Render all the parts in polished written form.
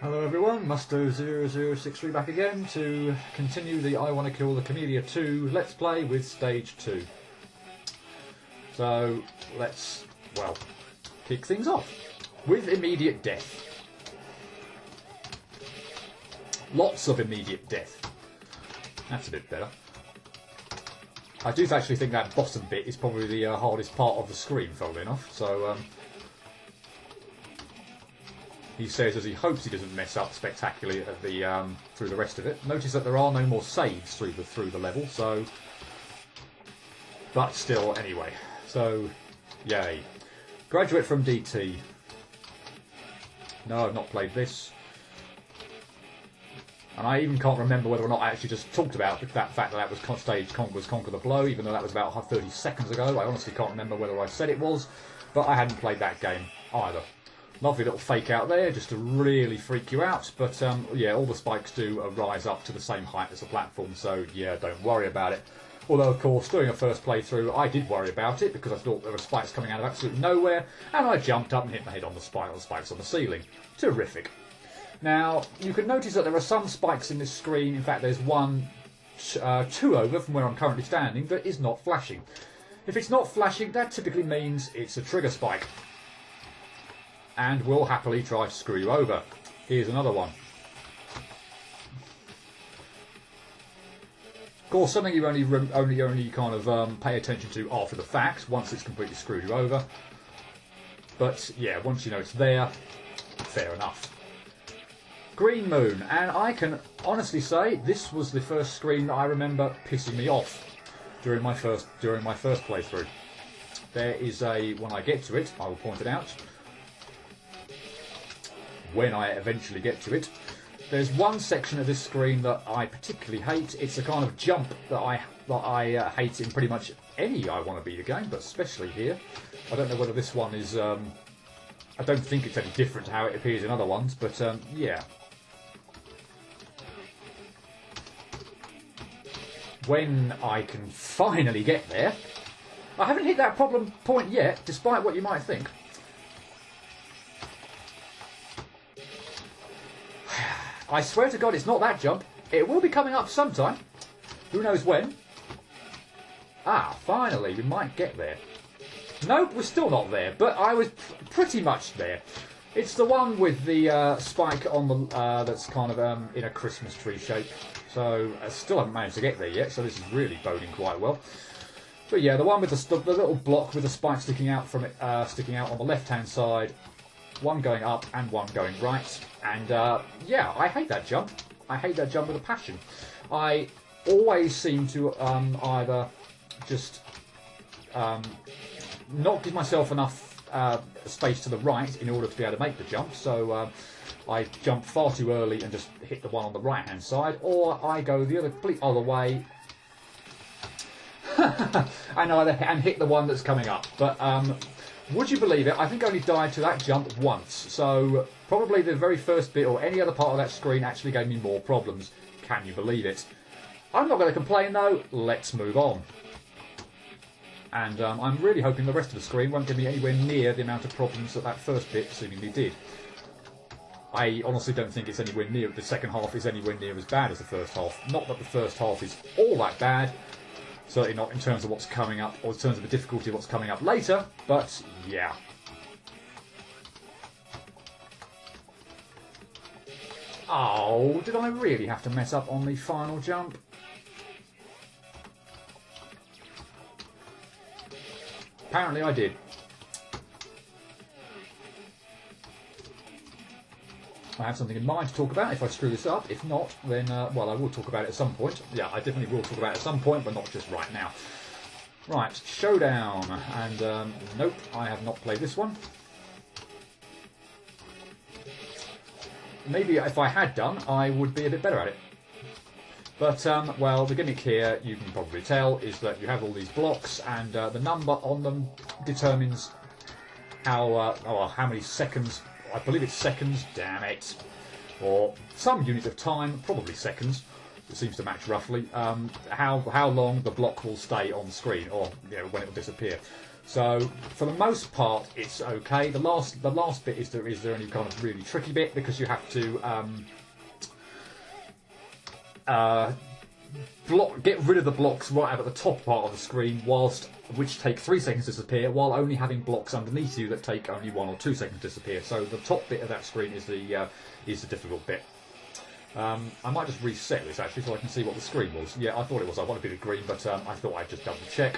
Hello everyone, Musto0063 back again to continue the I Want to Kill the Kamilia 2 Let's Play with Stage 2. So, let's, well, kick things off with immediate death. Lots of immediate death. That's a bit better. I do actually think that bottom bit is probably the hardest part of the screen, funnily enough, so he says as he hopes he doesn't mess up spectacularly at the through the rest of it. Notice that there are no more saves through the level, so but still anyway. So yay. Graduate from DT. No, I've not played this. And I even can't remember whether or not I actually just talked about that fact that was stage Conquer the Blow, even though that was about 30 seconds ago. I honestly can't remember whether I said it was, but I hadn't played that game either. Lovely little fake out there, just to really freak you out. But yeah, all the spikes do rise up to the same height as the platform, so yeah, don't worry about it. Although, of course, doing a first playthrough, I did worry about it because I thought there were spikes coming out of absolutely nowhere, and I jumped up and hit my head on the spikes on the ceiling. Terrific. Now, you can notice that there are some spikes in this screen. In fact, there's one, two over from where I'm currently standing that is not flashing. If it's not flashing, that typically means it's a trigger spike, and will happily try to screw you over. Here's another one. Of course, something you only kind of pay attention to after the fact, once it's completely screwed you over. But yeah, once you know it's there, fair enough. Green Moon, and I can honestly say this was the first screen that I remember pissing me off during my first playthrough. There is when I get to it, I will point it out. When I eventually get to it, there's one section of this screen that I particularly hate. It's a kind of jump that I hate in pretty much any I Want to Beat a game, but especially here. I don't know whether this one is. I don't think it's any different to how it appears in other ones, but yeah. When I can finally get there, I haven't hit that problem point yet, despite what you might think. I swear to God, it's not that jump. It will be coming up sometime. Who knows when? Ah, finally, we might get there. Nope, we're still not there, but I was pretty much there. It's the one with the spike on the that's kind of in a Christmas tree shape. So I still haven't managed to get there yet, so this is really boding quite well. But yeah, the one with the little block with the spike sticking out from it, sticking out on the left-hand side. One going up and one going right. And yeah, I hate that jump. I hate that jump with a passion. I always seem to either just not give myself enough space to the right in order to be able to make the jump. So I jump far too early and just hit the one on the right hand side, or I go the complete other way and hit the one that's coming up. But would you believe it? I think I only died to that jump once. So probably the very first bit or any other part of that screen actually gave me more problems. Can you believe it? I'm not going to complain though. Let's move on. And I'm really hoping the rest of the screen won't give me anywhere near the amount of problems that that first bit seemingly did. I honestly don't think it's anywhere near, the second half is anywhere near as bad as the first half. Not that the first half is all that bad, certainly not in terms of what's coming up, or in terms of the difficulty of what's coming up later, but yeah. Oh, did I really have to mess up on the final jump? Apparently I did. I have something in mind to talk about if I screw this up. If not, then, well, I will talk about it at some point. Yeah, I definitely will talk about it at some point, but not just right now. Right, Showdown. And, nope, I have not played this one. Maybe if I had done, I would be a bit better at it. But, well, the gimmick here, you can probably tell, is that you have all these blocks, and the number on them determines how many seconds. I believe it's seconds, damn it, or some unit of time, probably seconds, it seems to match roughly, how long the block will stay on screen, or you know, when it will disappear. So for the most part, it's okay. The last bit is there any kind of really tricky bit, because you have to get rid of the blocks right up at the top part of the screen, which take 3 seconds to disappear, while only having blocks underneath you that take only 1 or 2 seconds to disappear. So the top bit of that screen is the difficult bit. I might just reset this actually so I can see what the screen was. Yeah, I thought it was. I want a bit of green, but I thought I'd just double check.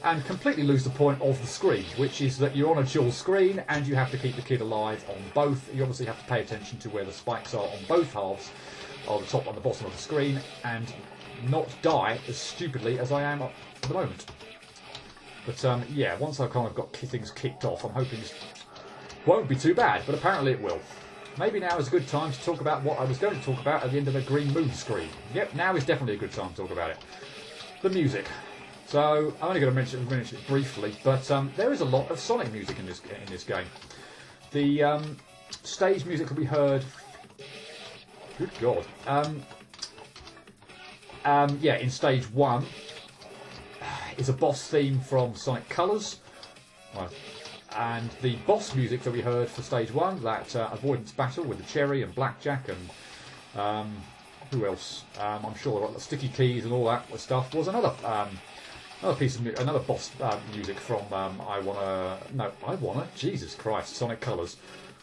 And completely lose the point of the screen, which is that you're on a dual screen and you have to keep the kid alive on both. You obviously have to pay attention to where the spikes are on both halves, or the top and the bottom of the screen, and not die as stupidly as I am at the moment. But yeah, once I've kind of got things kicked off, I'm hoping this won't be too bad, but apparently it will. Maybe now is a good time to talk about what I was going to talk about at the end of the Green Moon screen. Yep, now is definitely a good time to talk about it. The music. So I'm only going to mention it briefly, but there is a lot of Sonic music in this game. The stage music can be heard. Good God. Yeah, in stage 1 is a boss theme from Sonic Colors, and the boss music that we heard for stage 1, that avoidance battle with the Cherry and Blackjack and who else? I'm sure the sticky keys and all that stuff was another piece of another boss music from Jesus Christ, Sonic Colors.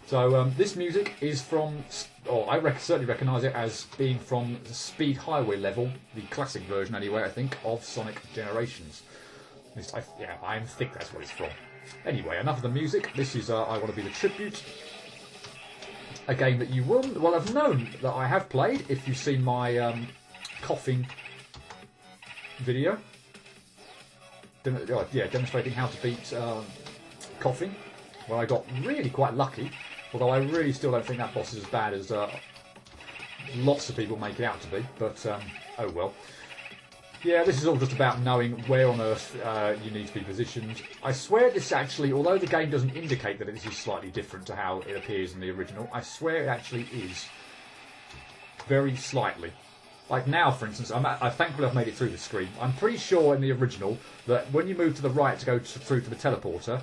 So this music is from, or I certainly recognise it as being from the Speed Highway level, the classic version anyway, I think, of Sonic Generations. I think that's what it's from. Anyway, enough of the music. This is I Want to Be the Tribute, a game that you will have known that I have played if you've seen my coughing video. Demonstrating how to beat coughing. Well, I got really quite lucky. Although I really still don't think that boss is as bad as lots of people make it out to be, but oh well. Yeah, this is all just about knowing where on Earth you need to be positioned. I swear this actually, although the game doesn't indicate that this is slightly different to how it appears in the original, I swear it actually is. Very slightly. Like now, for instance, I'm thankful I've made it through the screen. I'm pretty sure in the original that when you move to the right to go through to the teleporter,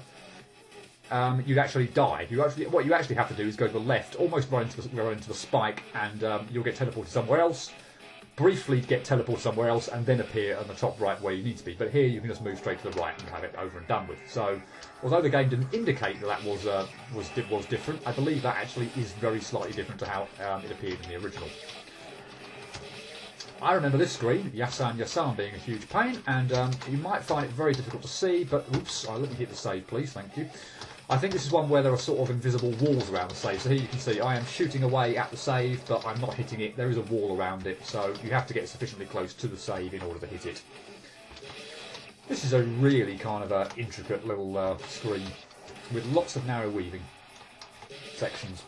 you'd actually die. What you actually have to do is go to the left, almost right into the spike, and you'll get teleported somewhere else. Briefly get teleported somewhere else, and then appear on the top right where you need to be. But here you can just move straight to the right and have it over and done with. So, although the game didn't indicate that was different, I believe that actually is very slightly different to how it appeared in the original. I remember this screen, Yassan Yassan, being a huge pain, and you might find it very difficult to see, but oops, let me hit the save please, thank you. I think this is one where there are sort of invisible walls around the save, so here you can see I am shooting away at the save, but I'm not hitting it. There is a wall around it, so you have to get sufficiently close to the save in order to hit it. This is a really kind of intricate little screen with lots of narrow weaving sections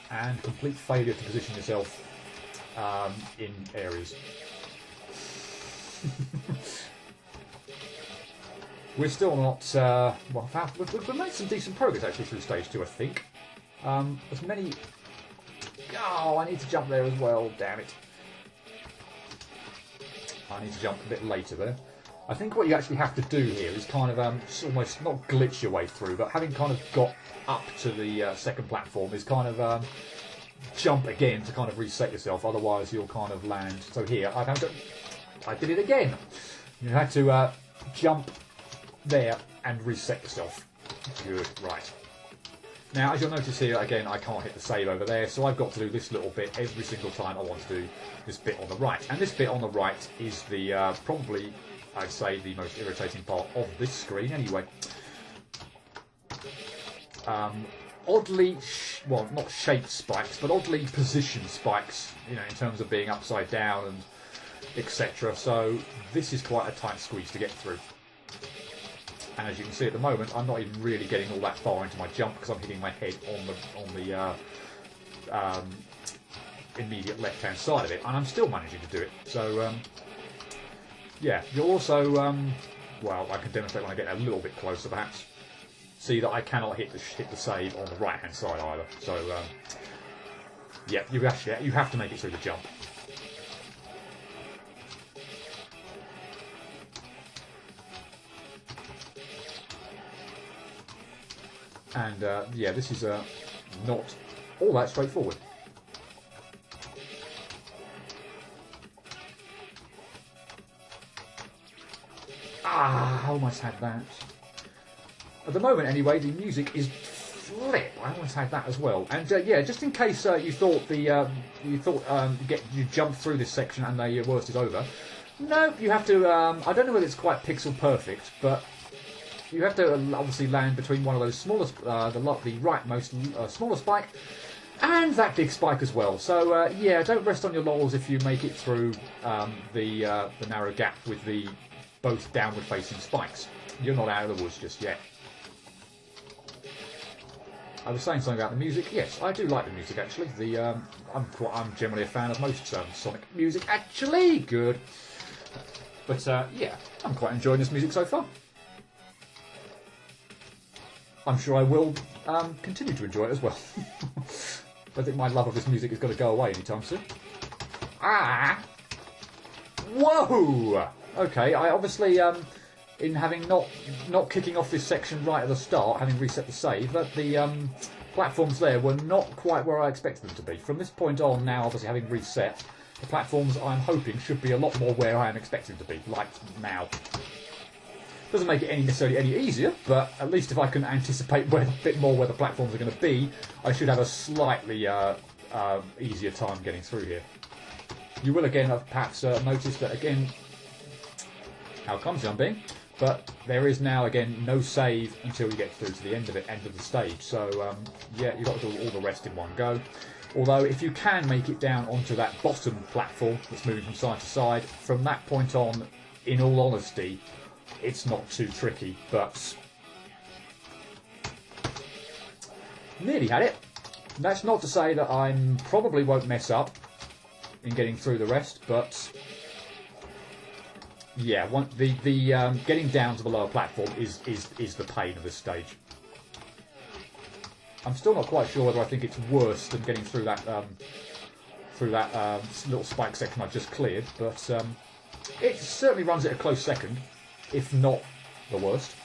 and complete failure to position yourself in areas. We're still not, we've made some decent progress actually through stage 2, I think. As many, I need to jump there as well, damn it. I need to jump a bit later there. I think what you actually have to do here is kind of almost not glitch your way through, but having kind of got up to the second platform is kind of jump again to kind of reset yourself, otherwise you'll kind of land. So here, I did it again. You had to jump there and reset yourself. Good, right. Now, as you'll notice here, again, I can't hit the save over there, so I've got to do this little bit every single time I want to do this bit on the right. And this bit on the right is the, probably, I'd say, the most irritating part of this screen anyway. Oddly, not shaped spikes, but oddly positioned spikes, you know, in terms of being upside down and etc. So this is quite a tight squeeze to get through. And as you can see at the moment, I'm not even really getting all that far into my jump because I'm hitting my head on the immediate left-hand side of it, and I'm still managing to do it. So yeah, you'll also, well, I can demonstrate when I get a little bit closer, perhaps. See that I cannot hit the save on the right-hand side either. So yeah, you have to make it through the jump. And yeah, this is not all that straightforward. Ah, I almost had that. At the moment, anyway, the music is flip. I almost had that as well. And yeah, just in case you thought you jumped through this section and the worst is over. No, you have to. I don't know whether it's quite pixel perfect, but you have to obviously land between one of those smallest, the rightmost smaller spike, and that big spike as well. So yeah, don't rest on your laurels if you make it through the narrow gap with the both downward-facing spikes. You're not out of the woods just yet. I was saying something about the music. Yes, I do like the music actually. I'm generally a fan of most Sonic music. Actually, good. But yeah, I'm quite enjoying this music so far. I'm sure I will continue to enjoy it as well. I think my love of this music is going to go away anytime soon. Ah! Whoa! Okay, I obviously, in having not kicking off this section right at the start, having reset the save, that the platforms there were not quite where I expected them to be. From this point on, now obviously having reset, the platforms I'm hoping should be a lot more where I am expecting to be, like now. Doesn't make it necessarily any easier, but at least if I can anticipate a bit more where the platforms are going to be, I should have a slightly easier time getting through here. You will again have perhaps noticed that again, how clumsy I'm being, but there is now again no save until you get through to the end of the stage. So yeah, you've got to do all the rest in one go. Although if you can make it down onto that bottom platform that's moving from side to side, from that point on, in all honesty, it's not too tricky, but nearly had it. That's not to say that I probably won't mess up in getting through the rest, but yeah, the getting down to the lower platform is the pain of this stage. I'm still not quite sure whether I think it's worse than getting through that little spike section I just cleared, but it certainly runs it a close second, if not the worst.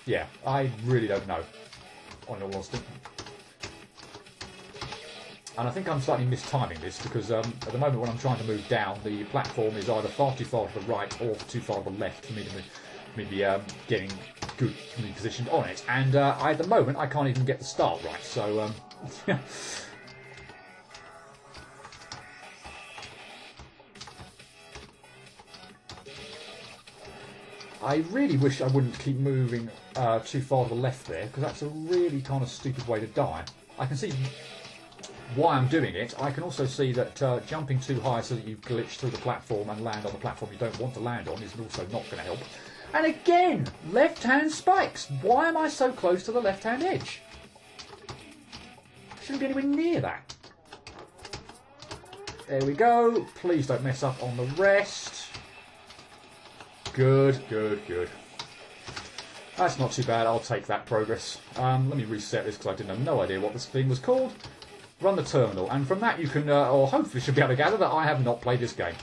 Yeah, I really don't know, on all honesty. And I think I'm slightly mistiming this because at the moment when I'm trying to move down, the platform is either far too far to the right or too far to the left for me to be getting goodly positioned on it. And at the moment I can't even get the start right. So I really wish I wouldn't keep moving too far to the left there, because that's a really kind of stupid way to die. I can see why I'm doing it. I can also see that jumping too high so that you glitch through the platform and land on the platform you don't want to land on is also not going to help. And again, left-hand spikes. Why am I so close to the left-hand edge? Shouldn't be anywhere near that. There we go. Please don't mess up on the rest. Good, good, good. That's not too bad. I'll take that progress. Let me reset this because I didn't have no idea what this thing was called. Run the terminal, and from that you can, or hopefully should be able to gather that I have not played this game.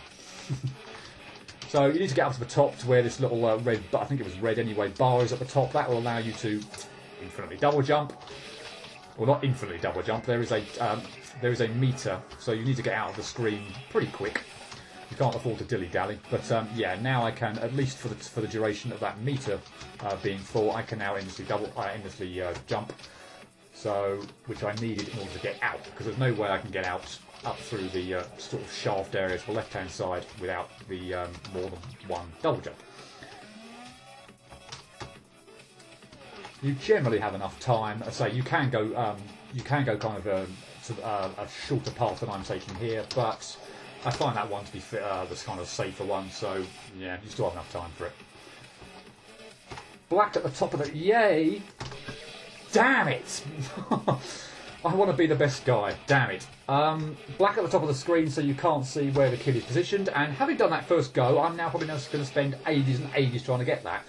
So you need to get up to the top to where this little red, I think it was red anyway, bar is at the top. That will allow you to infinitely double jump. Well, not infinitely double jump. There is a meter, so you need to get out of the screen pretty quick. You can't afford to dilly-dally, but yeah, now I can, at least for the duration of that meter being full, I can now endlessly jump. So, which I needed in order to get out, because there's no way I can get out up through the sort of shaft area to the left-hand side without the more than one double jump. You generally have enough time. I say you can go kind of a shorter path than I'm taking here, but I find that one to be the kind of safer one. So yeah, you still have enough time for it. Black at the top of the yay. Damn it! I want to be the best guy. Damn it. Black at the top of the screen so you can't see where the kid is positioned. And having done that first go, I'm now probably going to spend ages and ages trying to get that.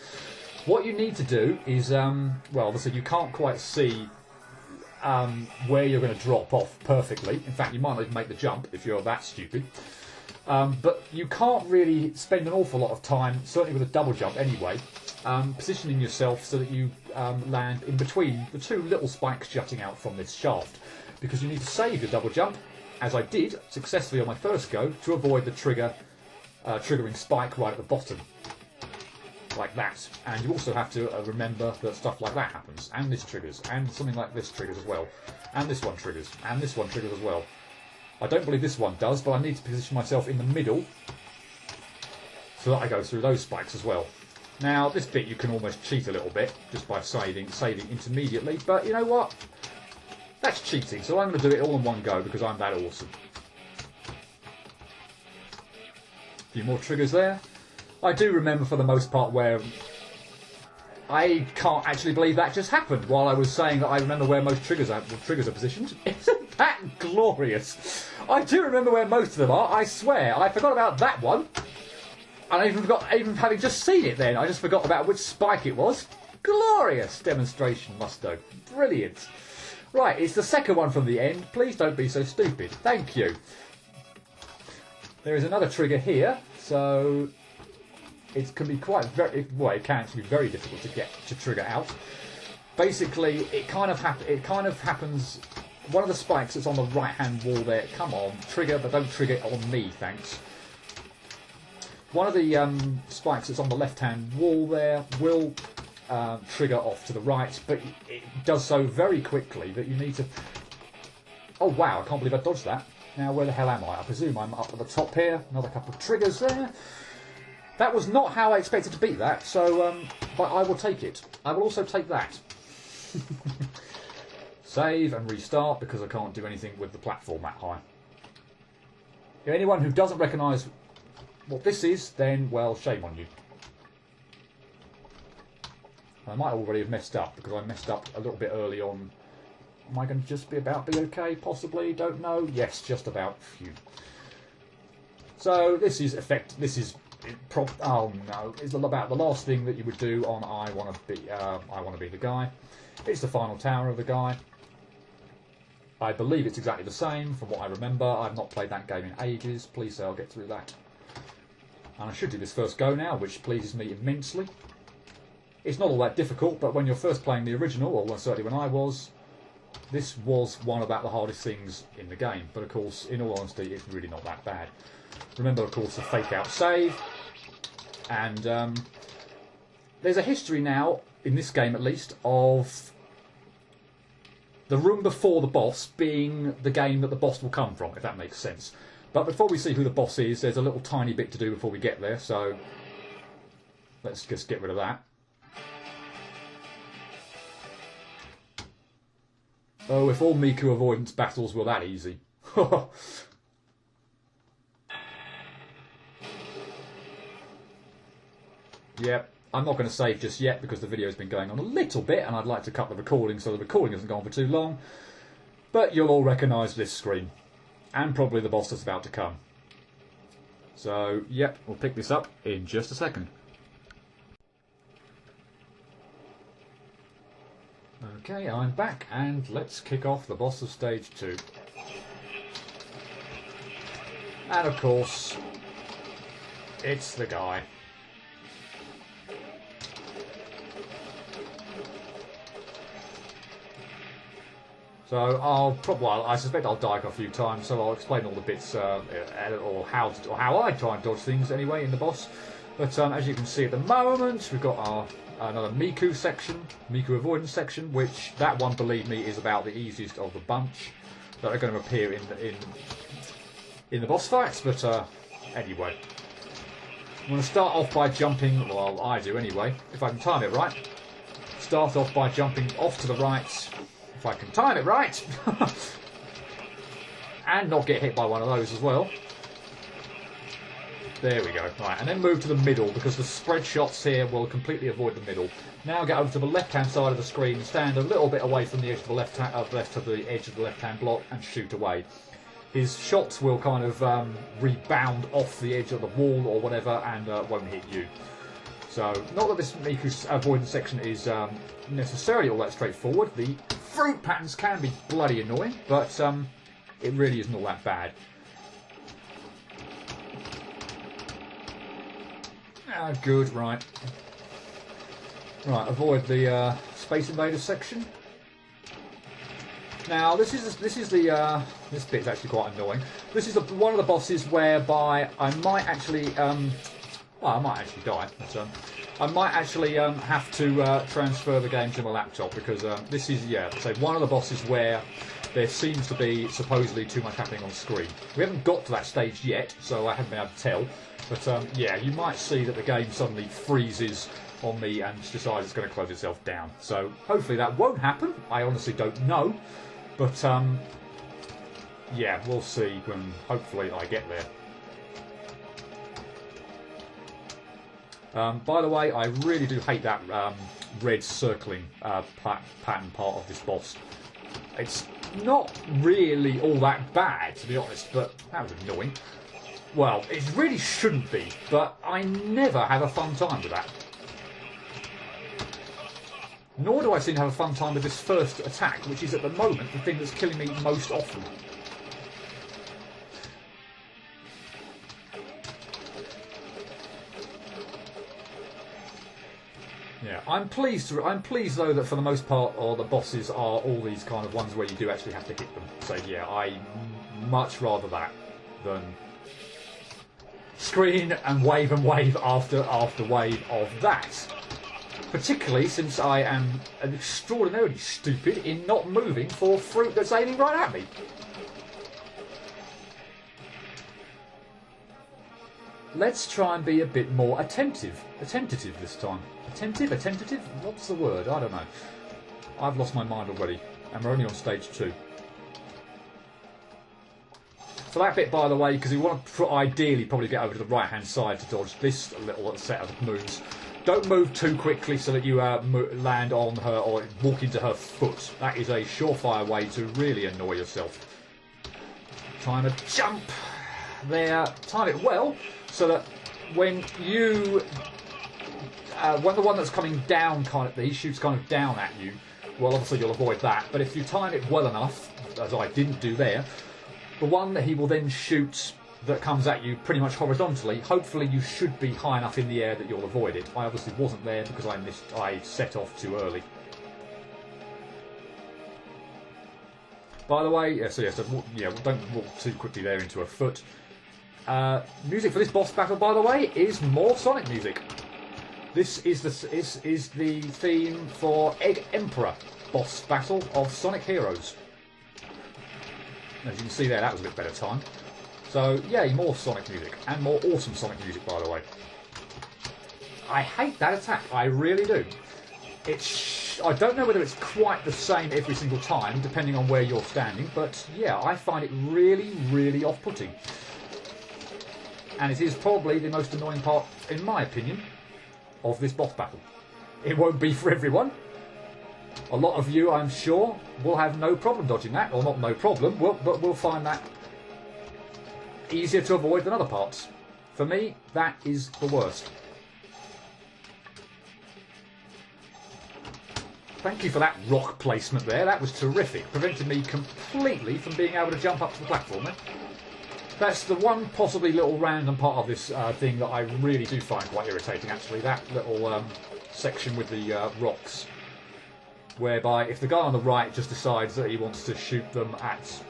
What you need to do is, well, obviously you can't quite see where you're going to drop off perfectly. In fact, you might not even make the jump if you're that stupid. But you can't really spend an awful lot of time, certainly with a double jump anyway, positioning yourself so that you land in between the two little spikes jutting out from this shaft. Because you need to save your double jump, as I did successfully on my first go, to avoid the triggering spike right at the bottom. Like that. And you also have to remember that stuff like that happens. And this triggers. And something like this triggers as well. And this one triggers. And this one triggers as well. I don't believe this one does, but I need to position myself in the middle so that I go through those spikes as well. Now, this bit you can almost cheat a little bit just by saving intermediately. But you know what? That's cheating. So I'm going to do it all in one go because I'm that awesome. A few more triggers there. I do remember for the most part where I can't actually believe that just happened while I was saying that I remember where most triggers are positioned. Isn't that glorious? I do remember where most of them are, I swear. I forgot about that one. And even having just seen it then, I just forgot about which spike it was. Glorious demonstration, Musto. Brilliant. Right, it's the second one from the end. Please don't be so stupid. Thank you. There is another trigger here, so it can be it can actually be very difficult to get to trigger out. Basically, it kind of happens. One of the spikes that's on the right-hand wall there. Come on, trigger, but don't trigger it on me, thanks. One of the spikes that's on the left-hand wall there will trigger off to the right, but it does so very quickly that you need to. Oh wow! I can't believe I dodged that. Now where the hell am I? I presume I'm up at the top here. Another couple of triggers there. That was not how I expected to beat that, so but I will take it. I will also take that. Save and restart because I can't do anything with the platform that high. If anyone who doesn't recognise what this is, then, well, shame on you. I might already have messed up because I messed up a little bit early on. Am I going to just be okay? Possibly, don't know. Yes, just about. Phew. So this is oh no! It's about the last thing that you would do on I want to be the guy. It's the final tower of the guy. I believe it's exactly the same from what I remember. I've not played that game in ages. Please say I'll get through that. And I should do this first go now, which pleases me immensely. It's not all that difficult, but when you're first playing the original, or certainly when I was, this was one of about the hardest things in the game. But of course, in all honesty, it's really not that bad. Remember, of course, the fake-out save. And there's a history now, in this game at least, of the room before the boss being the game that the boss will come from, if that makes sense. But before we see who the boss is, there's a little tiny bit to do before we get there, so let's just get rid of that. Oh, if all Miku avoidance battles were that easy. Yep, I'm not going to save just yet because the video's been going on a little bit and I'd like to cut the recording so the recording hasn't gone for too long. But you'll all recognise this screen. And probably the boss that's about to come. So, yep, we'll pick this up in just a second. Okay, I'm back, and let's kick off the boss of stage 2. And of course, it's the guy. So I suspect I'll die a few times. So I'll explain all the bits or how I try and dodge things anyway in the boss. But as you can see at the moment, we've got our another Miku section, Miku avoidance section, which that one, believe me, is about the easiest of the bunch that are going to appear in the boss fights. But anyway, I'm going to start off by jumping. Well, I do anyway, if I can time it right. Start off by jumping off to the right. If I can time it right, and not get hit by one of those as well. There we go. Right, and then move to the middle because the spread shots here will completely avoid the middle. Now get over to the left-hand side of the screen, stand a little bit away from the edge of the left of the edge of the left-hand block, and shoot away. His shots will kind of rebound off the edge of the wall or whatever, and won't hit you. So, not that this Miku's avoidance section is necessarily all that straightforward. The fruit patterns can be bloody annoying, but it really isn't all that bad. Good, right. Right, avoid the Space Invaders section. Now this bit's actually quite annoying. This is one of the bosses whereby I might actually well, I might actually die, but I might actually have to transfer the game to my laptop, because this is, yeah, so one of the bosses where there seems to be supposedly too much happening on screen. We haven't got to that stage yet, so I haven't been able to tell. But yeah, you might see that the game suddenly freezes on me and decides it's going to close itself down. So hopefully that won't happen. I honestly don't know. But yeah, we'll see when hopefully I get there. By the way, I really do hate that red circling pattern part of this boss. It's not really all that bad, to be honest, but that was annoying. Well, it really shouldn't be, but I never have a fun time with that. Nor do I seem to have a fun time with this first attack, which is at the moment the thing that's killing me most often. Yeah, I'm pleased though that for the most part, the bosses are all these kind of ones where you do actually have to hit them. So yeah, I much rather that than screen and wave after wave of that. Particularly since I am extraordinarily stupid in not moving for fruit that's aiming right at me. Let's try and be a bit more attentive this time. Attentive? What's the word? I don't know. I've lost my mind already, and we're only on stage 2. For that bit, by the way, because you want to ideally probably get over to the right-hand side to dodge this little set of moves. Don't move too quickly so that you land on her or walk into her foot. That is a surefire way to really annoy yourself. Time a jump there. Time it well so that when you, when the one that's coming down he shoots kind of down at you, well, obviously you'll avoid that. But if you time it well enough, as I didn't do there, the one that he will then shoot that comes at you pretty much horizontally, hopefully you should be high enough in the air that you'll avoid it. I obviously wasn't there because I set off too early. By the way, don't walk too quickly there into a foot. Music for this boss battle, by the way, is more Sonic music. This is the theme for Egg Emperor boss battle of Sonic Heroes. As you can see there, that was a bit better time. So, yay, more Sonic music. And more awesome Sonic music, by the way. I hate that attack. I really do. I don't know whether it's quite the same every single time, depending on where you're standing. But, yeah, I find it really, really off-putting. And it is probably the most annoying part, in my opinion, of this boss battle. It won't be for everyone. A lot of you, I'm sure, will have no problem dodging that. Or not no problem, but we'll find that easier to avoid than other parts. For me, that is the worst. Thank you for that rock placement there. That was terrific. Prevented me completely from being able to jump up to the platform there. That's the one possibly little random part of this thing that I really do find quite irritating, actually. That little section with the rocks. Whereby if the guy on the right just decides that he wants to shoot them at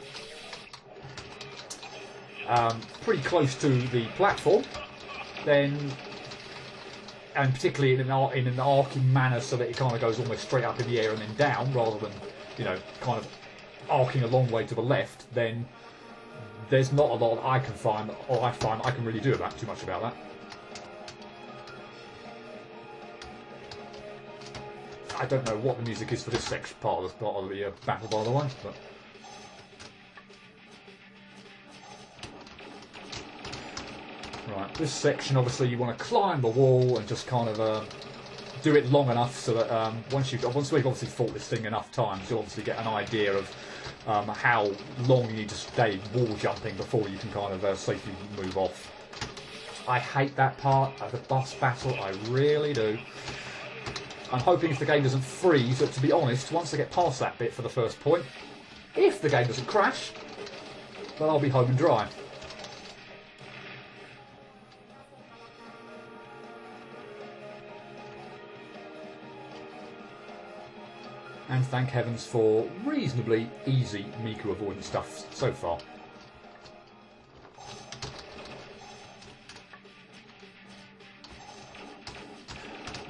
pretty close to the platform, then, and particularly in an arcing manner so that it kind of goes almost straight up in the air and then down, rather than, you know, kind of arcing a long way to the left, then there's not a lot I can find, or I find I can really do about too much about that. I don't know what the music is for this section part of the battle, by the way, but right, this section obviously you want to climb the wall and just kind of do it long enough so that once we've obviously fought this thing enough times, you'll obviously get an idea of how long you need to stay wall jumping before you can kind of safely move off. I hate that part of the boss battle, I really do. I'm hoping if the game doesn't freeze, that, to be honest, once I get past that bit for the first point, if the game doesn't crash, then I'll be home and dry. And thank heavens for reasonably easy Miku avoidance stuff so far.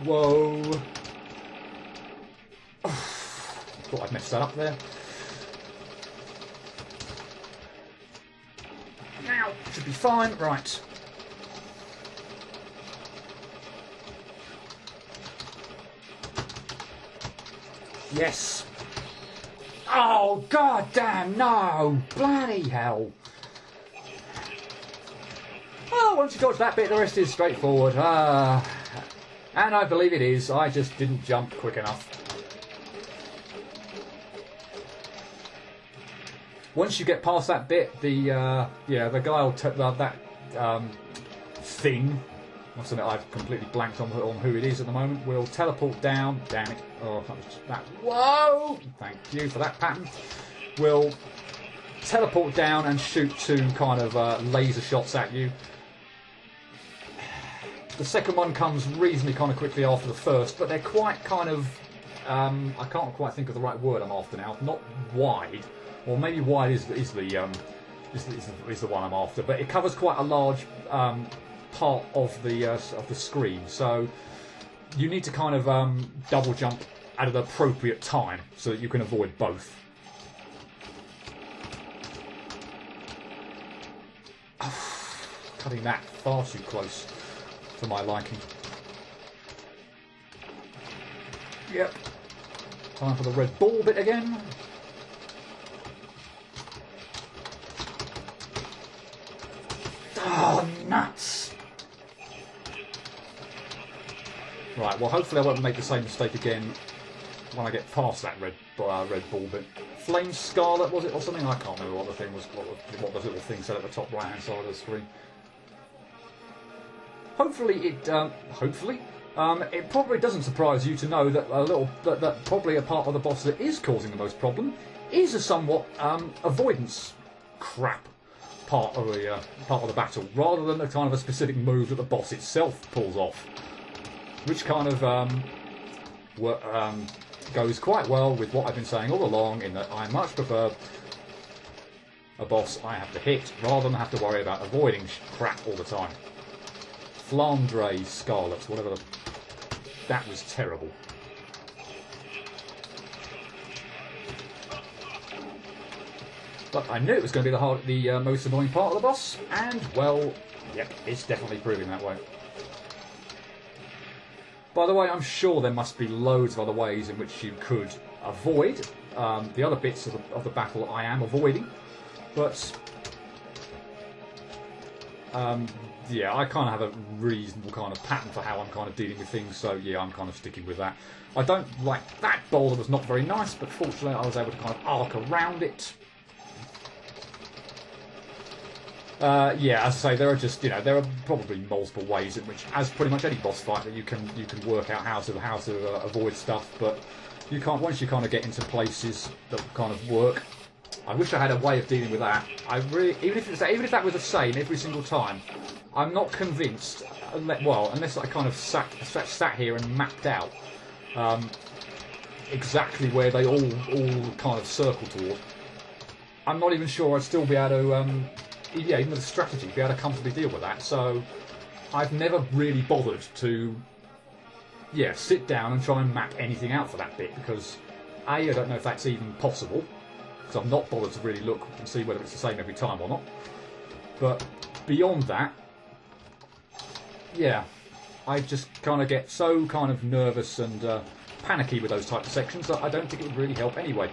Whoa. Thought I'd messed that up there. Now, should be fine. Right. Yes. Oh, god damn, no. Bloody hell. Oh, once you dodge that bit, the rest is straightforward. And I believe it is. I just didn't jump quick enough. Once you get past that bit, the guy will that thing. What's in it? I've completely blanked on who it is at the moment. Will teleport down. Damn it! Oh, that. Whoa! Thank you for that pattern. Will teleport down and shoot two kind of laser shots at you. The second one comes reasonably kind of quickly after the first, but they're quite kind of. I can't quite think of the right word I'm after now. Not wide. Or maybe wide is the one I'm after, but it covers quite a large part of the screen. So you need to kind of double jump at an appropriate time so that you can avoid both. Cutting that far too close for my liking. Yep. Time for the red ball bit again. Oh, nuts! Right, well, hopefully I won't make the same mistake again when I get past that red ball bit. Flame Scarlet, was it, or something? I can't remember what the thing was, what the little thing said at the top right-hand side of the screen. Hopefully it probably doesn't surprise you to know that that probably a part of the boss that is causing the most problem is a somewhat avoidance crap part of the battle, rather than the kind of a specific move that the boss itself pulls off, which kind of goes quite well with what I've been saying all along, in that I much prefer a boss I have to hit rather than have to worry about avoiding crap all the time. Flandre Scarlet, whatever the... That was terrible. But I knew it was going to be the most annoying part of the boss, and, well, yep, it's definitely proving that way. By the way, I'm sure there must be loads of other ways in which you could avoid the other bits of the battle I am avoiding, but yeah, I kind of have a reasonable kind of pattern for how I'm kind of dealing with things, so yeah, I'm kind of sticking with that. I don't like that boulder, was not very nice, but fortunately I was able to kind of arc around it. Yeah, as I say, there are just, there are probably multiple ways in which, as pretty much any boss fight, that you can work out how to avoid stuff. But you can't, once you kind of get into places that kind of work. I wish I had a way of dealing with that. I really, even if that was the same every single time, I'm not convinced. Well, unless I kind of sat here and mapped out exactly where they all kind of circle toward. I'm not even sure I'd still be able to. Yeah, even with a strategy, be able to comfortably deal with that. So I've never really bothered to, sit down and try and map anything out for that bit, because A, I don't know if that's even possible, because I've not bothered to really look and see whether it's the same every time or not. But beyond that, yeah, I just kind of get so kind of nervous and panicky with those types of sections that I don't think it would really help anyway.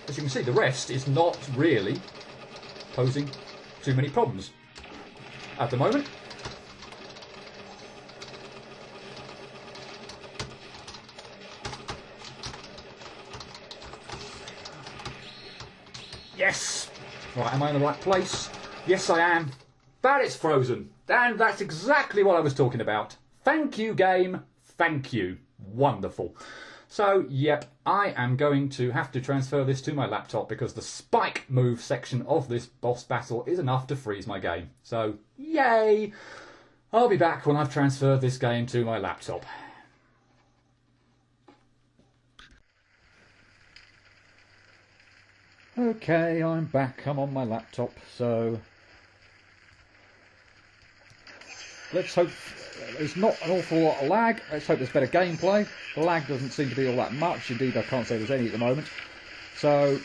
As you can see, the rest is not really posing too many problems at the moment. Yes! Right, am I in the right place? Yes, I am. But it's frozen. And that's exactly what I was talking about. Thank you, game. Thank you. Wonderful. So, yep, I am going to have to transfer this to my laptop because the spike move section of this boss battle is enough to freeze my game. So, yay! I'll be back when I've transferred this game to my laptop. Okay, I'm back. I'm on my laptop, so let's hope there's not an awful lot of lag. Let's hope there's better gameplay. The lag doesn't seem to be all that much. Indeed, I can't say there's any at the moment. So,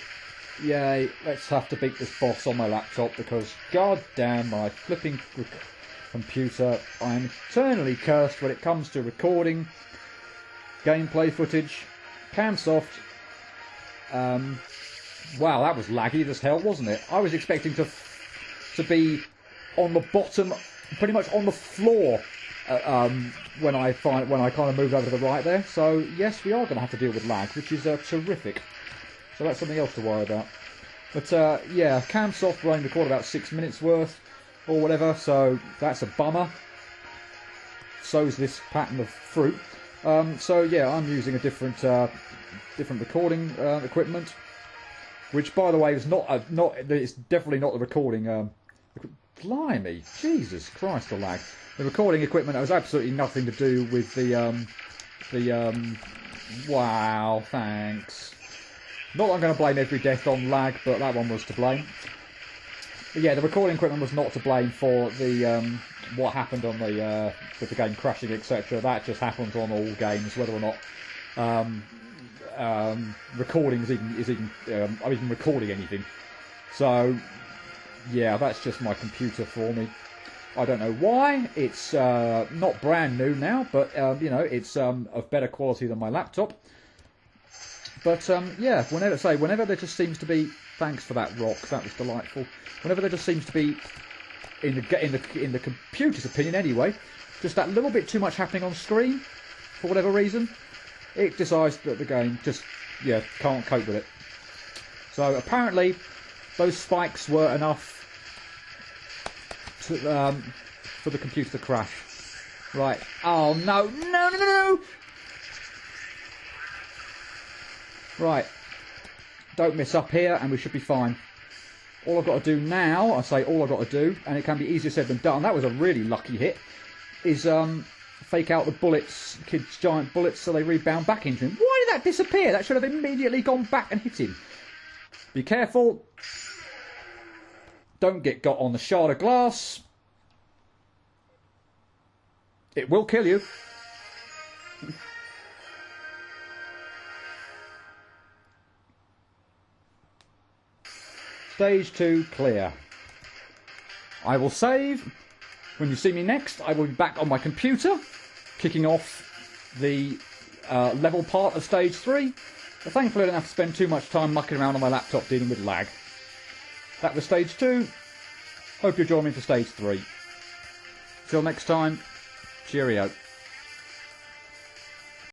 yay, let's have to beat this boss on my laptop because, god damn, my flipping computer, I am eternally cursed when it comes to recording gameplay footage. Camsoft, wow, that was laggy as hell, wasn't it? I was expecting to be on the bottom, pretty much on the floor, when I kind of moved over to the right there. So yes, we are going to have to deal with lag, which is terrific. So that's something else to worry about. But yeah, Camsoft will only record about 6 minutes worth or whatever, so that's a bummer. So's this pattern of fruit. So yeah, I'm using a different recording equipment, which by the way is it's definitely not the recording. Blimey, Jesus Christ, the lag. The recording equipment has absolutely nothing to do with wow, thanks. Not that I'm going to blame every death on lag, but that one was to blame. But yeah, the recording equipment was not to blame for the what happened on the with the game crashing, etc. That just happens on all games, whether or not recording is even I'm even recording anything. So yeah, that's just my computer for me. I don't know why. It's not brand new now, but you know, it's of better quality than my laptop. But yeah, whenever there just seems to be, thanks for that rock, that was delightful. Whenever there just seems to be, in the computer's opinion anyway, just that little bit too much happening on screen, for whatever reason, it decides that the game just can't cope with it. So apparently, those spikes were enough to, for the computer to crash. Right. Oh no! No! Right, don't miss up here and we should be fine. All I've got to do now, I say all I've got to do, and it can be easier said than done, that was a really lucky hit, is fake out the bullets, kids' giant bullets, so they rebound back into him. Why did that disappear? That should have immediately gone back and hit him. Be careful. Don't get got on the shard of glass. It will kill you. Stage 2 clear. I will save. When you see me next, I will be back on my computer, kicking off the level part of Stage 3. But thankfully I don't have to spend too much time mucking around on my laptop dealing with lag. That was Stage 2. Hope you'll join me for Stage 3. Till next time, cheerio.